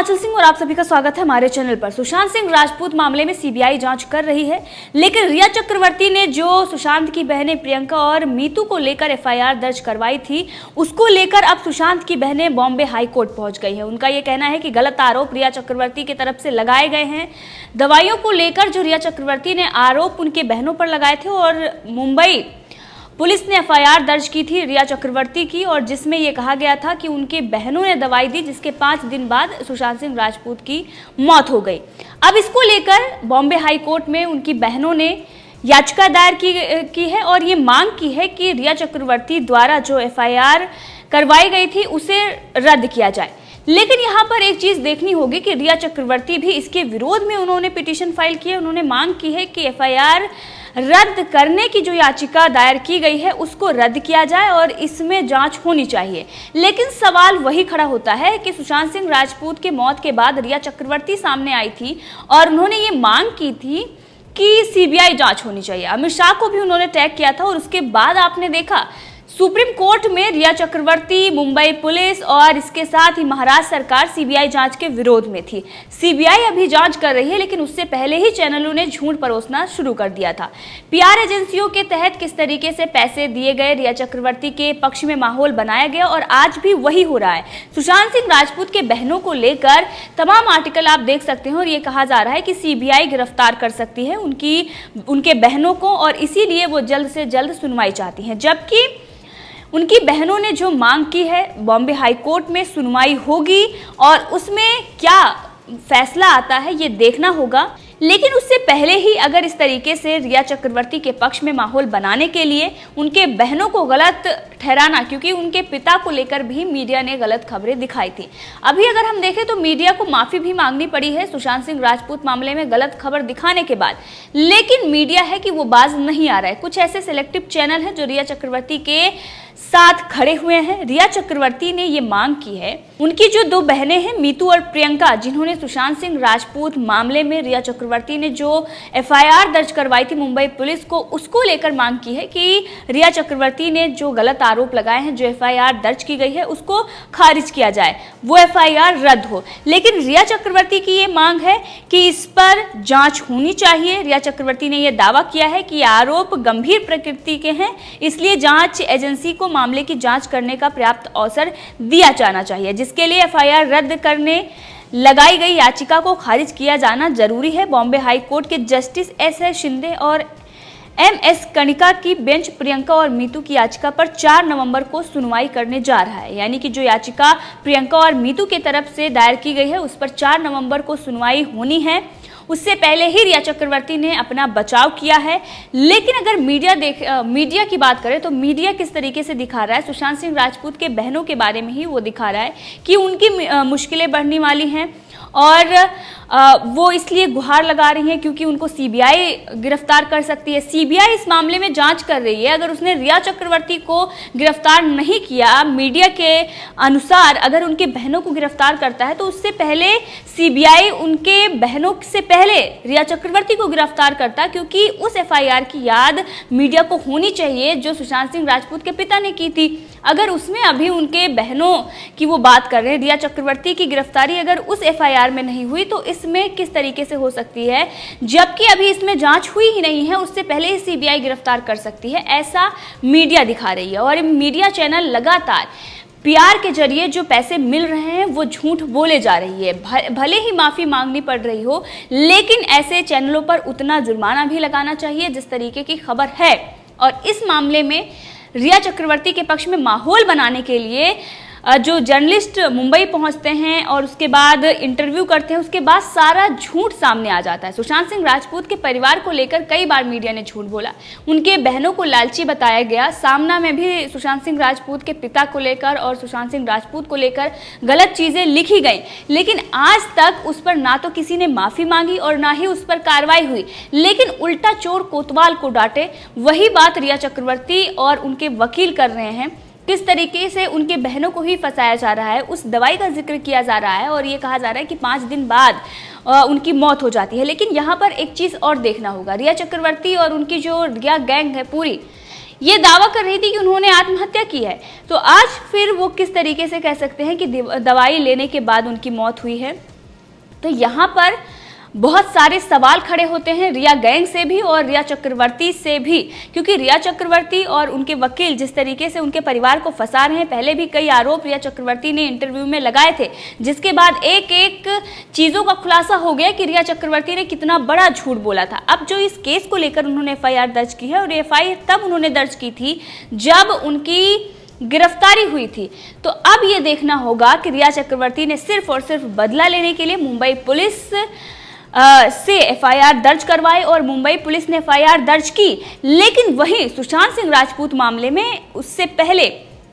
आंचल सिंह और आप सभी का स्वागत है हमारे चैनल पर। सुशांत सिंह राजपूत मामले में सीबीआई जांच कर रही है, लेकिन रिया चक्रवर्ती ने जो सुशांत की बहनें प्रियंका और मीतू को लेकर एफआईआर दर्ज करवाई थी, उसको लेकर अब सुशांत की बहनें बॉम्बे हाई कोर्ट पहुंच गई है। उनका ये कहना है कि गलत आरोप रिया चक्रवर्ती की तरफ से लगाए गए हैं। दवाइयों को लेकर जो रिया चक्रवर्ती ने आरोप उनके बहनों पर लगाए थे और मुंबई पुलिस ने एफआईआर दर्ज की थी रिया चक्रवर्ती की, और जिसमें यह कहा गया था कि उनके बहनों ने दवाई दी, जिसके 5 दिन बाद सुशांत सिंह राजपूत की मौत हो गई। अब इसको लेकर बॉम्बे हाई कोर्ट में उनकी बहनों ने याचिका दायर की है और ये मांग की है कि रिया चक्रवर्ती द्वारा जो एफआईआर करवाई गई थी उसे रद्द किया जाए। लेकिन यहाँ पर एक चीज देखनी होगी कि रिया चक्रवर्ती भी इसके विरोध में उन्होंने पिटीशन फाइल की है। उन्होंने मांग की है कि एफआईआर रद्द करने की जो याचिका दायर की गई है उसको रद्द किया जाए और इसमें जांच होनी चाहिए। लेकिन सवाल वही खड़ा होता है कि सुशांत सिंह राजपूत के मौत के बाद रिया चक्रवर्ती सामने आई थी और उन्होंने ये मांग की थी कि सीबीआई जांच होनी चाहिए। अमित शाह को भी उन्होंने टैग किया था और उसके बाद आपने देखा सुप्रीम कोर्ट में रिया चक्रवर्ती, मुंबई पुलिस और इसके साथ ही महाराष्ट्र सरकार सीबीआई जांच के विरोध में थी। सीबीआई अभी जांच कर रही है, लेकिन उससे पहले ही चैनलों ने झूठ परोसना शुरू कर दिया था। पीआर एजेंसियों के तहत किस तरीके से पैसे दिए गए, रिया चक्रवर्ती के पक्ष में माहौल बनाया गया और आज भी वही हो रहा है। सुशांत सिंह राजपूत के बहनों को लेकर तमाम आर्टिकल आप देख सकते हैं और ये कहा जा रहा है कि सीबीआई गिरफ्तार कर सकती है उनके बहनों को, और इसीलिए वो जल्द से जल्द सुनवाई चाहती हैं। जबकि उनकी बहनों ने जो मांग की है, बॉम्बे हाई कोर्ट में सुनवाई होगी और उसमें क्या फैसला आता है ये देखना होगा। लेकिन उससे पहले ही अगर इस तरीके से रिया चक्रवर्ती के पक्ष में माहौल बनाने के लिए उनके बहनों को गलत ठहराना, क्योंकि उनके पिता को लेकर भी मीडिया ने गलत खबरें दिखाई थी। अभी अगर हम देखें तो मीडिया को माफी भी मांगनी पड़ी है सुशांत सिंह राजपूत मामले में गलत खबर दिखाने के बाद, लेकिन मीडिया है कि वो बाज नहीं आ रहा है। कुछ ऐसे सिलेक्टिव चैनल हैं जो रिया चक्रवर्ती के साथ खड़े हुए हैं। रिया चक्रवर्ती ने ये मांग की है, उनकी जो 2 बहनें हैं मीतू और प्रियंका, जिन्होंने सुशांत सिंह राजपूत मामले में रिया चक्रवर्ती ने जो एफआईआर दर्ज करवाई थी मुंबई पुलिस को, उसको लेकर मांग की है कि रिया चक्रवर्ती ने जो गलत आरोप लगाए हैं, जो एफआईआर दर्ज की गई है उसको खारिज किया जाए, वो एफआईआर रद्द हो। लेकिन रिया चक्रवर्ती की ये मांग है कि इस पर जांच होनी चाहिए। रिया चक्रवर्ती ने यह दावा किया है कि आरोप गंभीर प्रकृति के हैं, इसलिए जांच एजेंसी को मामले की जांच करने का पर्याप्त अवसर दिया जाना चाहिए, जिसके लिए एफआईआर रद्द करने लगाई गई याचिका को खारिज किया जाना जरूरी है। बॉम्बे हाई कोर्ट के जस्टिस एस शिंदे और एमएस कणिका की बेंच प्रियंका और मीतू की याचिका पर 4 नवंबर को सुनवाई करने जा रहा है। यानी कि जो याचिका प्रियंका और मीतू की तरफ से दायर की गई है उस पर 4 नवंबर को सुनवाई होनी है। उससे पहले ही रिया चक्रवर्ती ने अपना बचाव किया है। लेकिन अगर मीडिया की बात करें तो मीडिया किस तरीके से दिखा रहा है, सुशांत सिंह राजपूत के बहनों के बारे में ही वो दिखा रहा है कि उनकी मुश्किलें बढ़ने वाली हैं और वो इसलिए गुहार लगा रही हैं क्योंकि उनको सीबीआई गिरफ्तार कर सकती है। सीबीआई इस मामले में जांच कर रही है। अगर उसने रिया चक्रवर्ती को गिरफ्तार नहीं किया, मीडिया के अनुसार अगर उनके बहनों को गिरफ्तार करता है तो उससे पहले सीबीआई उनके बहनों से पहले रिया चक्रवर्ती को गिरफ्तार करता, क्योंकि उस एफआईआर की याद मीडिया को होनी चाहिए जो सुशांत सिंह राजपूत के पिता ने की थी। अगर उसमें अभी उनके बहनों की वो बात कर रहे हैं, रिया चक्रवर्ती की गिरफ्तारी अगर उस एफआईआर में नहीं हुई तो इसमें किस तरीके से हो सकती है, जबकि अभी इसमें जांच हुई ही नहीं है, उससे पहले ही सीबीआई गिरफ्तार कर सकती है, ऐसा मीडिया दिखा रही है। और मीडिया चैनल लगातार पीआर के जरिए जो पैसे मिल रहे हैं वो झूठ बोले जा रही है। भले ही माफी मांगनी पड़ रही हो, लेकिन ऐसे चैनलों पर उतना जुर्माना भी लगाना चाहिए जिस तरीके की खबर है। और इस मामले में रिया चक्रवर्ती के पक्ष में माहौल बनाने के लिए जो जर्नलिस्ट मुंबई पहुंचते हैं और उसके बाद इंटरव्यू करते हैं, उसके बाद सारा झूठ सामने आ जाता है। सुशांत सिंह राजपूत के परिवार को लेकर कई बार मीडिया ने झूठ बोला, उनके बहनों को लालची बताया गया। सामना में भी सुशांत सिंह राजपूत के पिता को लेकर और सुशांत सिंह राजपूत को लेकर गलत चीजें लिखी गई, लेकिन आज तक उस पर ना तो किसी ने माफी मांगी और ना ही उस पर कार्रवाई हुई, लेकिन उल्टा चोर कोतवाल को डांटे। वही बात रिया चक्रवर्ती और उनके वकील कर रहे हैं। किस तरीके से उनके बहनों को ही फंसाया जा रहा है, उस दवाई का जिक्र किया जा रहा है और ये कहा जा रहा है कि 5 दिन बाद उनकी मौत हो जाती है। लेकिन यहाँ पर एक चीज़ और देखना होगा, रिया चक्रवर्ती और उनकी जो रिया गैंग है पूरी, ये दावा कर रही थी कि उन्होंने आत्महत्या की है, तो आज फिर वो किस तरीके से कह सकते हैं कि दवाई लेने के बाद उनकी मौत हुई है। तो यहाँ पर बहुत सारे सवाल खड़े होते हैं रिया गैंग से भी और रिया चक्रवर्ती से भी, क्योंकि रिया चक्रवर्ती और उनके वकील जिस तरीके से उनके परिवार को फंसा रहे हैं, पहले भी कई आरोप रिया चक्रवर्ती ने इंटरव्यू में लगाए थे, जिसके बाद एक एक चीज़ों का खुलासा हो गया कि रिया चक्रवर्ती ने कितना बड़ा झूठ बोला था। अब जो इस केस को लेकर उन्होंने FIR दर्ज की है, और FIR तब उन्होंने दर्ज की थी जब उनकी गिरफ्तारी हुई थी। तो अब ये देखना होगा कि रिया चक्रवर्ती ने सिर्फ और सिर्फ बदला लेने के लिए मुंबई पुलिस से FIR दर्ज करवाई और मुंबई पुलिस ने FIR दर्ज की, लेकिन वहीं सुशांत सिंह राजपूत मामले में उससे पहले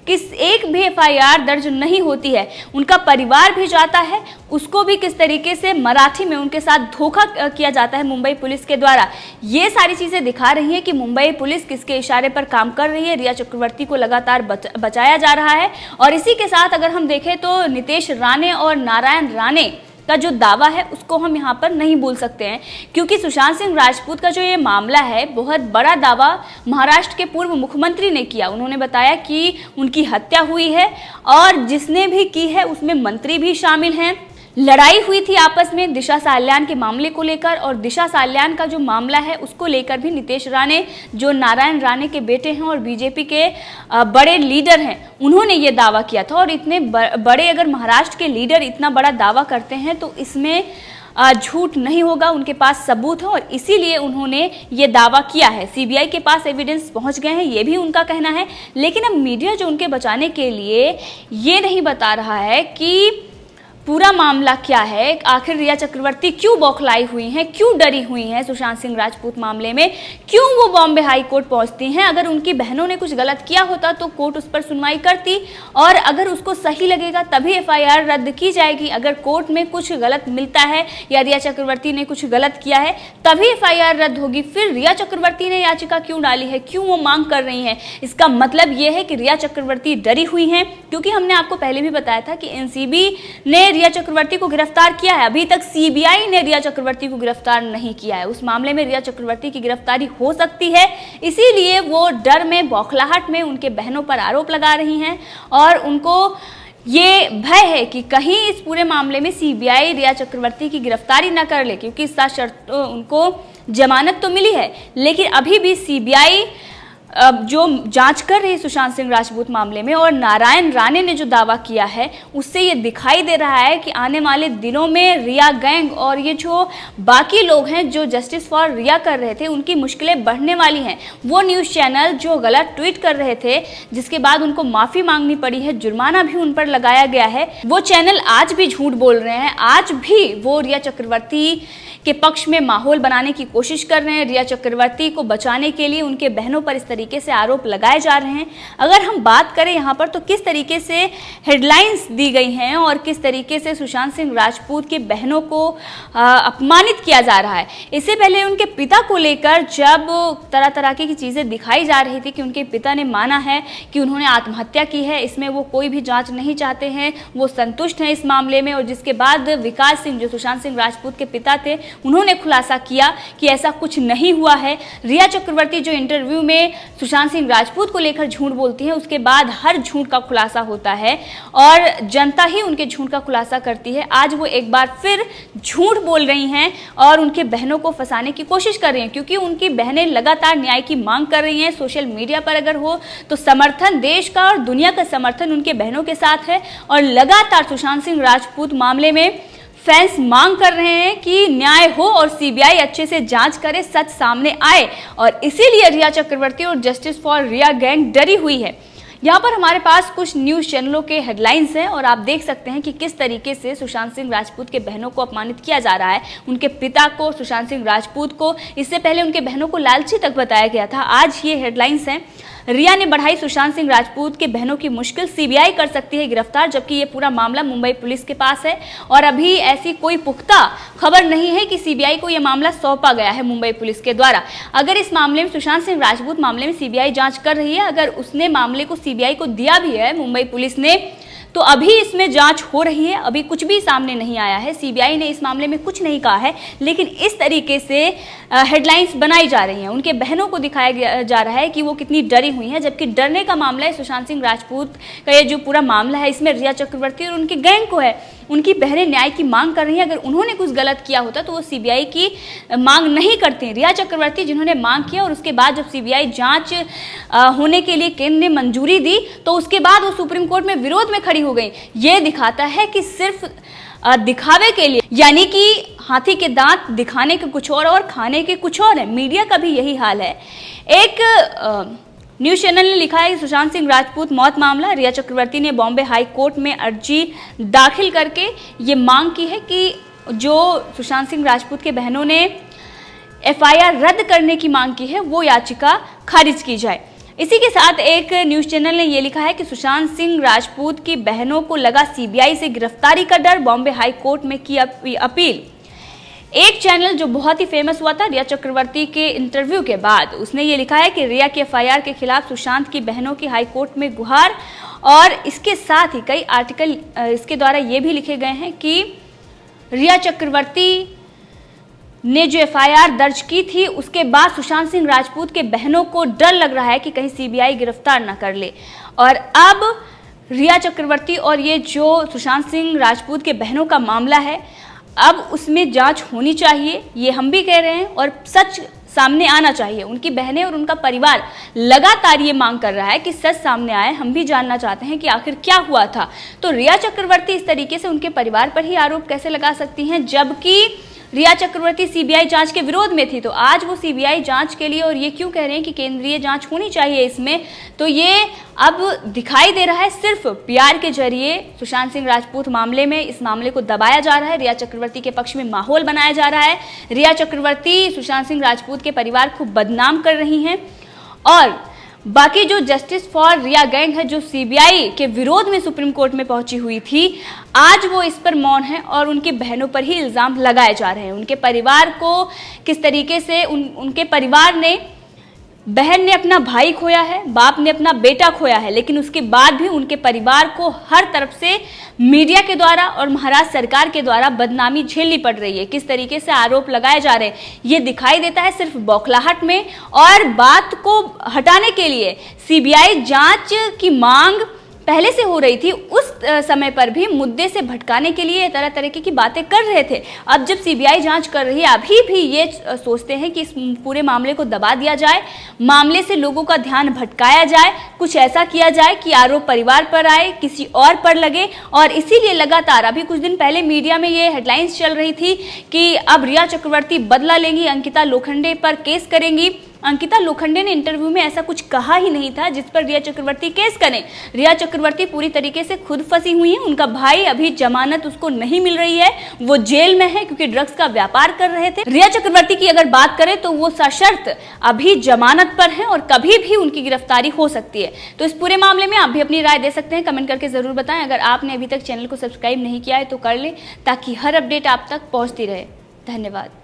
एक भी FIR दर्ज नहीं होती है। उनका परिवार भी जाता है, उसको भी किस तरीके से मराठी में उनके साथ धोखा किया जाता है मुंबई पुलिस के द्वारा। ये सारी चीजें दिखा रही हैं कि मुंबई पुलिस किसके इशारे पर काम कर रही है। रिया चक्रवर्ती को लगातार बचाया जा रहा है। और इसी के साथ अगर हम देखें तो नितेश राणे और नारायण राणे का जो दावा है उसको हम यहाँ पर नहीं भूल सकते हैं, क्योंकि सुशांत सिंह राजपूत का जो ये मामला है, बहुत बड़ा दावा महाराष्ट्र के पूर्व मुख्यमंत्री ने किया। उन्होंने बताया कि उनकी हत्या हुई है और जिसने भी की है उसमें मंत्री भी शामिल हैं। लड़ाई हुई थी आपस में दिशा साल्यान के मामले को लेकर, और दिशा साल्यान का जो मामला है उसको लेकर भी नितेश राणे जो नारायण राणे के बेटे हैं और बीजेपी के बड़े लीडर हैं, उन्होंने ये दावा किया था। और इतने बड़े अगर महाराष्ट्र के लीडर इतना बड़ा दावा करते हैं तो इसमें झूठ नहीं होगा, उनके पास सबूत है और इसीलिए उन्होंने ये दावा किया है। सीबीआई के पास एविडेंस पहुंच गए हैं, ये भी उनका कहना है। लेकिन अब मीडिया जो उनके बचाने के लिए ये नहीं बता रहा है कि पूरा मामला क्या है, आखिर रिया चक्रवर्ती क्यों बौखलाई हुई हैं, क्यों डरी हुई हैं सुशांत सिंह राजपूत मामले में, क्यों वो बॉम्बे हाई कोर्ट पहुंचती हैं। अगर उनकी बहनों ने कुछ गलत किया होता तो कोर्ट उस पर सुनवाई करती और अगर उसको सही लगेगा तभी FIR रद्द की जाएगी। अगर कोर्ट में कुछ गलत मिलता है या रिया चक्रवर्ती ने कुछ गलत किया है तभी FIR रद्द होगी। फिर रिया चक्रवर्ती ने याचिका क्यों डाली है, क्यों वो मांग कर रही हैं? इसका मतलब ये है कि रिया चक्रवर्ती डरी हुई हैं, क्योंकि हमने आपको पहले भी बताया था कि NCB ने रिया चक्रवर्ती को गिरफ्तार किया है। अभी तक CBI ने रिया चक्रवर्ती को गिरफ्तार नहीं किया है। उस मामले में रिया चक्रवर्ती की गिरफ्तारी हो सकती है, इसीलिए वो डर में, बौखलाहट में उनके बहनों पर आरोप लगा रही हैं और उनको ये भय है कि कहीं इस पूरे मामले में CBI रिया चक्रवर्ती की गिरफ्तारी न कर ले, क्योंकि इस शर्त उनको जमानत तो मिली है, लेकिन अभी भी CBI जो जांच कर रही है सुशांत सिंह राजपूत मामले में और नारायण राणे ने जो दावा किया है उससे ये दिखाई दे रहा है कि आने वाले दिनों में रिया गैंग और ये जो बाकी लोग हैं जो जस्टिस फॉर रिया कर रहे थे उनकी मुश्किलें बढ़ने वाली हैं। वो न्यूज़ चैनल जो गलत ट्वीट कर रहे थे जिसके बाद उनको माफ़ी मांगनी पड़ी है, जुर्माना भी उन पर लगाया गया है, वो चैनल आज भी झूठ बोल रहे हैं। आज भी वो रिया चक्रवर्ती के पक्ष में माहौल बनाने की कोशिश कर रहे हैं। रिया चक्रवर्ती को बचाने के लिए उनके बहनों पर इस तरीके से आरोप लगाए जा रहे हैं। अगर हम बात करें यहाँ पर तो किस तरीके से हेडलाइंस दी गई हैं और किस तरीके से सुशांत सिंह राजपूत के बहनों को अपमानित किया जा रहा है। इससे पहले उनके पिता को लेकर जब तरह तरह की चीज़ें दिखाई जा रही थी कि उनके पिता ने माना है कि उन्होंने आत्महत्या की है, इसमें वो कोई भी जाँच नहीं चाहते हैं, वो संतुष्ट हैं इस मामले में। और जिसके बाद विकास सिंह जो सुशांत सिंह राजपूत के पिता थे उन्होंने खुलासा किया कि ऐसा कुछ नहीं हुआ है। रिया चक्रवर्ती जो इंटरव्यू में सुशांत सिंह राजपूत को लेकर झूठ बोलती है उसके बाद हर झूठ का खुलासा होता है और जनता ही उनके झूठ का खुलासा करती है। आज वो एक बार फिर झूठ बोल रही हैं और उनके बहनों को फंसाने की कोशिश कर रही हैं, क्योंकि उनकी बहनें लगातार न्याय की मांग कर रही हैं। सोशल मीडिया पर अगर हो तो समर्थन देश का और दुनिया का समर्थन उनके बहनों के साथ है और लगातार सुशांत सिंह राजपूत मामले में फैंस मांग कर रहे हैं कि न्याय हो और CBI अच्छे से जांच करे, सच सामने आए। और इसीलिए रिया चक्रवर्ती और जस्टिस फॉर रिया गैंग डरी हुई है। यहाँ पर हमारे पास कुछ न्यूज़ चैनलों के हेडलाइंस हैं और आप देख सकते हैं कि किस तरीके से सुशांत सिंह राजपूत के बहनों को अपमानित किया जा रहा है। उनके पिता को, सुशांत सिंह राजपूत को, इससे पहले उनके बहनों को लालची तक बताया गया था। आज ये हेडलाइंस हैं, रिया ने बढ़ाई सुशांत सिंह राजपूत के बहनों की मुश्किल, CBI कर सकती है गिरफ्तार, जबकि ये पूरा मामला मुंबई पुलिस के पास है और अभी ऐसी कोई पुख्ता खबर नहीं है कि CBI को यह मामला सौंपा गया है मुंबई पुलिस के द्वारा। अगर इस मामले में सुशांत सिंह राजपूत मामले में CBI जांच कर रही है, अगर उसने मामले को CBI को दिया भी है मुंबई पुलिस ने, तो अभी इसमें जांच हो रही है, अभी कुछ भी सामने नहीं आया है, सीबीआई ने इस मामले में कुछ नहीं कहा है, लेकिन इस तरीके से हेडलाइंस बनाई जा रही हैं। उनके बहनों को दिखाया जा रहा है कि वो कितनी डरी हुई हैं, जबकि डरने का मामला है सुशांत सिंह राजपूत का। ये जो पूरा मामला है इसमें रिया चक्रवर्ती और उनके गैंग को है, उनकी बहनें न्याय की मांग कर रही हैं। अगर उन्होंने कुछ गलत किया होता तो वो सीबीआई की मांग नहीं करती। रिया चक्रवर्ती जिन्होंने मांग किया और उसके बाद जब सीबीआई जांच होने के लिए केंद्र ने मंजूरी दी तो उसके बाद वो सुप्रीम कोर्ट में विरोध में खड़ी हो गई। ये दिखाता है कि सिर्फ दिखावे के लिए, यानी कि हाथी के दांत दिखाने के कुछ और खाने के कुछ और है। मीडिया का भी यही हाल है। एक न्यूज़ चैनल ने लिखा है कि सुशांत सिंह राजपूत मौत मामला, रिया चक्रवर्ती ने बॉम्बे हाई कोर्ट में अर्जी दाखिल करके ये मांग की है कि जो सुशांत सिंह राजपूत के बहनों ने एफआईआर रद्द करने की मांग की है वो याचिका खारिज की जाए। इसी के साथ एक न्यूज़ चैनल ने यह लिखा है कि सुशांत सिंह राजपूत की बहनों को लगा सीबीआई से गिरफ्तारी का डर, बॉम्बे हाई कोर्ट में की अपील। एक चैनल जो बहुत ही फेमस हुआ था रिया चक्रवर्ती के इंटरव्यू के बाद, उसने ये लिखा है कि रिया के एफआईआर के खिलाफ सुशांत की बहनों की हाई कोर्ट में गुहार। और इसके साथ ही कई आर्टिकल इसके द्वारा ये भी लिखे गए हैं कि रिया चक्रवर्ती ने जो एफआईआर दर्ज की थी उसके बाद सुशांत सिंह राजपूत के बहनों को डर लग रहा है कि कहीं सीबीआई गिरफ्तार ना कर ले। और अब रिया चक्रवर्ती और ये जो सुशांत सिंह राजपूत के बहनों का मामला है, अब उसमें जांच होनी चाहिए, ये हम भी कह रहे हैं, और सच सामने आना चाहिए। उनकी बहनें और उनका परिवार लगातार ये मांग कर रहा है कि सच सामने आए। हम भी जानना चाहते हैं कि आखिर क्या हुआ था। तो रिया चक्रवर्ती इस तरीके से उनके परिवार पर ही आरोप कैसे लगा सकती हैं, जबकि रिया चक्रवर्ती सीबीआई जांच के विरोध में थी। तो आज वो सीबीआई जांच के लिए, और ये क्यों कह रहे हैं कि केंद्रीय जांच होनी चाहिए इसमें, तो ये अब दिखाई दे रहा है सिर्फ पीआर के जरिए सुशांत सिंह राजपूत मामले में इस मामले को दबाया जा रहा है, रिया चक्रवर्ती के पक्ष में माहौल बनाया जा रहा है। रिया चक्रवर्ती सुशांत सिंह राजपूत के परिवार को बदनाम कर रही हैं, और बाकी जो जस्टिस फॉर रिया गैंग है जो सीबीआई के विरोध में सुप्रीम कोर्ट में पहुंची हुई थी, आज वो इस पर मौन है और उनकी बहनों पर ही इल्जाम लगाए जा रहे हैं। उनके परिवार को किस तरीके से उनके परिवार ने, बहन ने अपना भाई खोया है, बाप ने अपना बेटा खोया है, लेकिन उसके बाद भी उनके परिवार को हर तरफ से मीडिया के द्वारा और महाराष्ट्र सरकार के द्वारा बदनामी झेलनी पड़ रही है। किस तरीके से आरोप लगाए जा रहे हैं ये दिखाई देता है सिर्फ बौखलाहट में। और बात को हटाने के लिए सीबीआई जांच की मांग पहले से हो रही थी, उस समय पर भी मुद्दे से भटकाने के लिए तरह तरह की बातें कर रहे थे। अब जब सीबीआई जांच कर रही है, अभी भी ये सोचते हैं कि इस पूरे मामले को दबा दिया जाए, मामले से लोगों का ध्यान भटकाया जाए, कुछ ऐसा किया जाए कि आरोप परिवार पर आए, किसी और पर लगे। और इसीलिए लगातार अभी कुछ दिन पहले मीडिया में ये हेडलाइंस चल रही थी कि अब रिया चक्रवर्ती बदला लेंगी, अंकिता लोखंडे पर केस करेंगी। अंकिता लोखंडे ने इंटरव्यू में ऐसा कुछ कहा ही नहीं था जिस पर रिया चक्रवर्ती केस करें। रिया चक्रवर्ती पूरी तरीके से खुद फंसी हुई है। उनका भाई अभी जमानत उसको नहीं मिल रही है, वो जेल में है क्योंकि ड्रग्स का व्यापार कर रहे थे। रिया चक्रवर्ती की अगर बात करें तो वो सशर्त अभी जमानत पर है और कभी भी उनकी गिरफ्तारी हो सकती है। तो इस पूरे मामले में आप भी अपनी राय दे सकते हैं, कमेंट करके जरूर बताएं। अगर आपने अभी तक चैनल को सब्सक्राइब नहीं किया है तो कर लें ताकि हर अपडेट आप तक पहुंचती रहे। धन्यवाद।